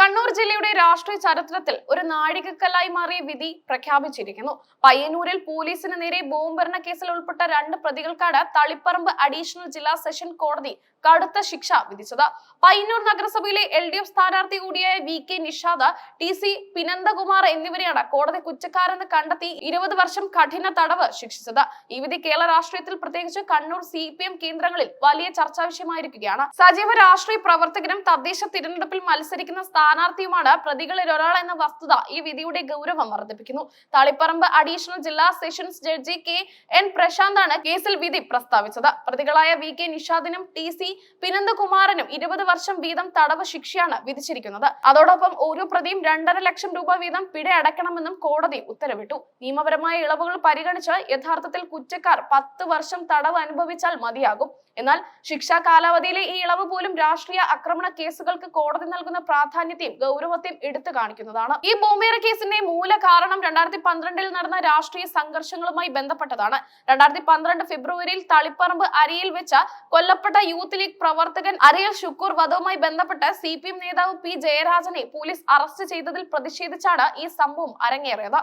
കണ്ണൂർ ജില്ലയുടെ രാഷ്ട്രീയ ചരിത്രത്തിൽ ഒരു നാഴികക്കല്ലായി മാറിയ വിധി പ്രഖ്യാപിച്ചിരിക്കുന്നു. പയ്യന്നൂരിൽ പോലീസിന് നേരെ ബോംബെറിഞ്ഞ കേസിൽ ഉൾപ്പെട്ട 2 പ്രതികൾക്കാണ് തളിപ്പറമ്പ് അഡീഷണൽ ജില്ലാ സെഷൻ കോടതി കടുത്ത ശിക്ഷ വിധിച്ചത്. പയ്യന്നൂർ നഗരസഭയിലെ LDF സ്ഥാനാർത്ഥി കൂടിയായ VK നിഷാദ്, TC പിനന്ദകുമാർ എന്നിവരെയാണ് കോടതി കുറ്റക്കാരെന്ന് കണ്ടെത്തി 20 വർഷം കഠിന തടവ് ശിക്ഷിച്ചത്. ഈ വിധി കേരള രാഷ്ട്രീയത്തിൽ പ്രത്യേകിച്ച് കണ്ണൂർ CPM കേന്ദ്രങ്ങളിൽ വലിയ ചർച്ചാ വിഷയമായിരിക്കുകയാണ്. സജീവ രാഷ്ട്രീയ പ്രവർത്തകനും തദ്ദേശ തിരഞ്ഞെടുപ്പിൽ മത്സരിക്കുന്ന സ്ഥാനാർത്ഥിയുമാണ് പ്രതികളിൽ ഒരാൾ എന്ന വസ്തുത ഈ വിധിയുടെ ഗൗരവം വർദ്ധിപ്പിക്കുന്നു. തളിപ്പറമ്പ് അഡീഷണൽ ജില്ലാ സെഷൻസ് ജഡ്ജി KN പ്രശാന്താണ് കേസിൽ വിധി പ്രസ്താവിച്ചത്. പ്രതികളായ VK നിഷാദിനും TC പിനന്ദകുമാറിനും 20 വർഷം വീതം തടവ് ശിക്ഷയാണ് വിധിച്ചിരിക്കുന്നത്. അതോടൊപ്പം ഓരോ പ്രതിയും 2.5 ലക്ഷം രൂപ വീതം പിഴ അടയ്ക്കണമെന്നും കോടതി ഉത്തരവിട്ടു. നിയമപരമായ ഇളവുകൾ പരിഗണിച്ച് യഥാർത്ഥത്തിൽ കുറ്റക്കാർ 10 വർഷം തടവ് അനുഭവിച്ചാൽ മതിയാകും. എന്നാൽ ശിക്ഷാ കാലാവധിയിലെ ഈ ഇളവ് പോലും രാഷ്ട്രീയ ആക്രമണ കേസുകൾക്ക് കോടതി നൽകുന്ന പ്രാധാന്യത്തെയും ഗൗരവത്തെയും എടുത്തു കാണിക്കുന്നതാണ്. ഈ ബോംബേറ് കേസിന്റെ മൂല കാരണം 2012 നടന്ന രാഷ്ട്രീയ സംഘർഷങ്ങളുമായി ബന്ധപ്പെട്ടതാണ്. 2012 ഫെബ്രുവരിയിൽ തളിപ്പറമ്പ് അരിയിൽ വെച്ച് കൊല്ലപ്പെട്ട യൂത്ത് ലീഗ് പ്രവർത്തകൻ അരിയൽ ഷുക്കൂർ വധവുമായി ബന്ധപ്പെട്ട് CPM നേതാവ് P ജയരാജനെ പോലീസ് അറസ്റ്റ് ചെയ്തതിൽ പ്രതിഷേധിച്ചാണ് ഈ സംഭവം അരങ്ങേറിയത്.